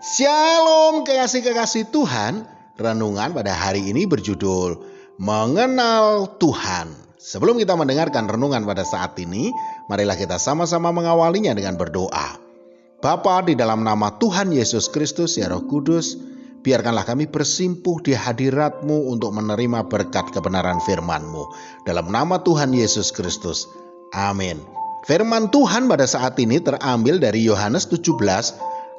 Shalom kekasih-kekasih Tuhan. Renungan pada hari ini berjudul Mengenal Tuhan. Sebelum kita mendengarkan renungan pada saat ini, marilah kita sama-sama mengawalinya dengan berdoa. Bapa, di dalam nama Tuhan Yesus Kristus, ya Roh Kudus, biarkanlah kami bersimpuh di hadirat-Mu untuk menerima berkat kebenaran firman-Mu. Dalam nama Tuhan Yesus Kristus. Amin. Firman Tuhan pada saat ini terambil dari Yohanes 17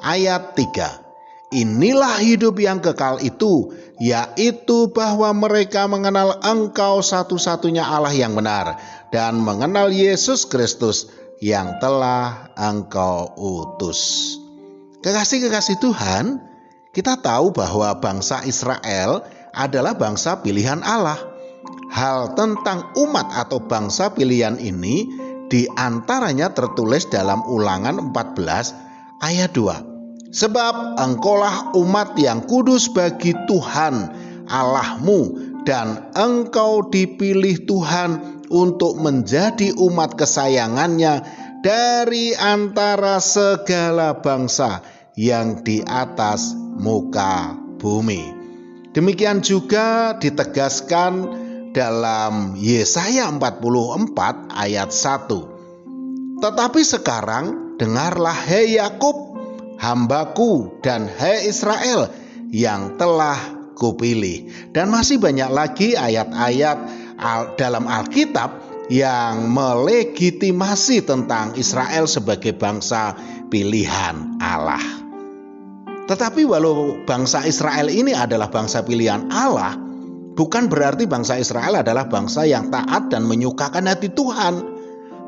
ayat 3. Inilah hidup yang kekal itu, yaitu bahwa mereka mengenal Engkau satu-satunya Allah yang benar dan mengenal Yesus Kristus yang telah Engkau utus. Kekasih-kekasih Tuhan, kita tahu bahwa bangsa Israel adalah bangsa pilihan Allah. Hal tentang umat atau bangsa pilihan ini di antaranya tertulis dalam Ulangan 14 ayat 2. Sebab engkaulah umat yang kudus bagi Tuhan Allahmu, dan engkau dipilih Tuhan untuk menjadi umat kesayangannya dari antara segala bangsa yang di atas muka bumi. Demikian juga ditegaskan dalam Yesaya 44 ayat 1. Tetapi sekarang dengarlah hai Yakub, hambaku, dan hai Israel yang telah kupilih. Dan masih banyak lagi ayat-ayat dalam Alkitab yang melegitimasi tentang Israel sebagai bangsa pilihan Allah. Tetapi walau bangsa Israel ini adalah bangsa pilihan Allah, bukan berarti bangsa Israel adalah bangsa yang taat dan menyukakan hati Tuhan.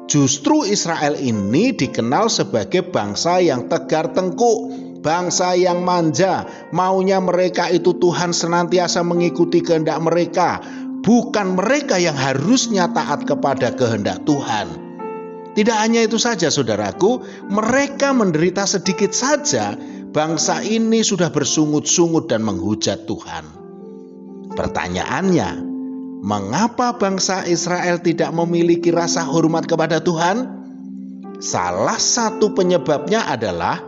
Justru Israel ini dikenal sebagai bangsa yang tegar tengkuk, bangsa yang manja. Maunya mereka itu Tuhan senantiasa mengikuti kehendak mereka, bukan mereka yang harusnya taat kepada kehendak Tuhan. Tidak hanya itu saja saudaraku, mereka menderita sedikit saja, bangsa ini sudah bersungut-sungut dan menghujat Tuhan. Pertanyaannya, mengapa bangsa Israel tidak memiliki rasa hormat kepada Tuhan? Salah satu penyebabnya adalah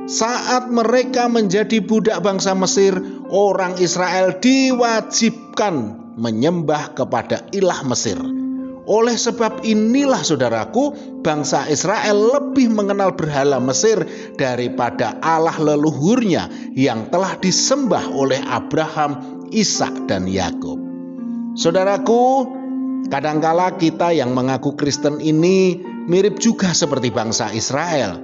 saat mereka menjadi budak bangsa Mesir, orang Israel diwajibkan menyembah kepada ilah Mesir. Oleh sebab inilah saudaraku, bangsa Israel lebih mengenal berhala Mesir daripada Allah leluhurnya yang telah disembah oleh Abraham, Ishak, dan Yakub. Saudaraku, kadangkala kita yang mengaku Kristen ini mirip juga seperti bangsa Israel.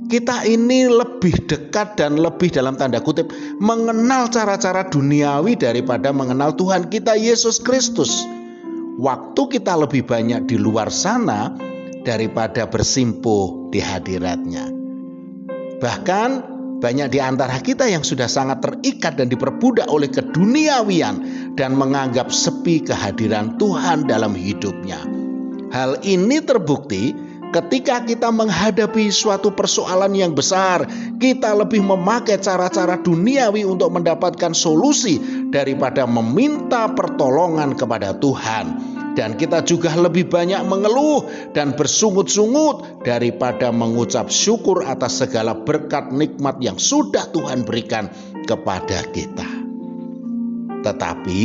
Kita ini lebih dekat dan lebih dalam tanda kutip mengenal cara-cara duniawi daripada mengenal Tuhan kita Yesus Kristus. Waktu kita lebih banyak di luar sana daripada bersimpuh di hadirat-Nya. Bahkan banyak di antara kita yang sudah sangat terikat dan diperbudak oleh keduniawian dan menganggap sepi kehadiran Tuhan dalam hidupnya. Hal ini terbukti ketika kita menghadapi suatu persoalan yang besar, kita lebih memakai cara-cara duniawi untuk mendapatkan solusi daripada meminta pertolongan kepada Tuhan. Dan kita juga lebih banyak mengeluh dan bersungut-sungut daripada mengucap syukur atas segala berkat nikmat yang sudah Tuhan berikan kepada kita. Tetapi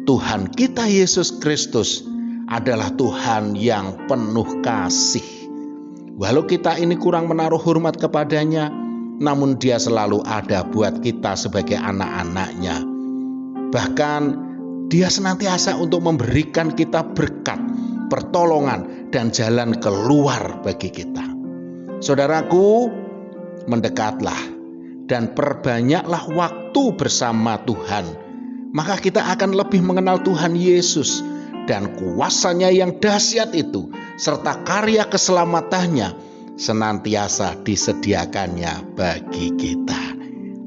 Tuhan kita Yesus Kristus adalah Tuhan yang penuh kasih. Walau kita ini kurang menaruh hormat kepadanya, namun Dia selalu ada buat kita sebagai anak-anak-Nya. Bahkan Dia senantiasa untuk memberikan kita berkat, pertolongan, dan jalan keluar bagi kita. Saudaraku, mendekatlah dan perbanyaklah waktu bersama Tuhan. Maka kita akan lebih mengenal Tuhan Yesus dan kuasa-Nya yang dahsyat itu, serta karya keselamatannya senantiasa disediakannya bagi kita.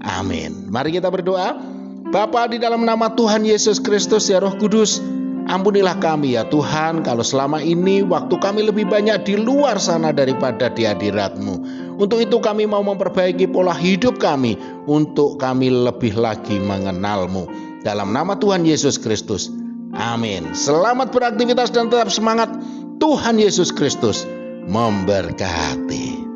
Amin. Mari kita berdoa. Bapa, di dalam nama Tuhan Yesus Kristus, ya Roh Kudus, ampunilah kami ya Tuhan, kalau selama ini waktu kami lebih banyak di luar sana daripada di hadirat-Mu. Untuk itu kami mau memperbaiki pola hidup kami, untuk kami lebih lagi mengenal-Mu. Dalam nama Tuhan Yesus Kristus, amin. Selamat beraktivitas dan tetap semangat. Tuhan Yesus Kristus memberkati.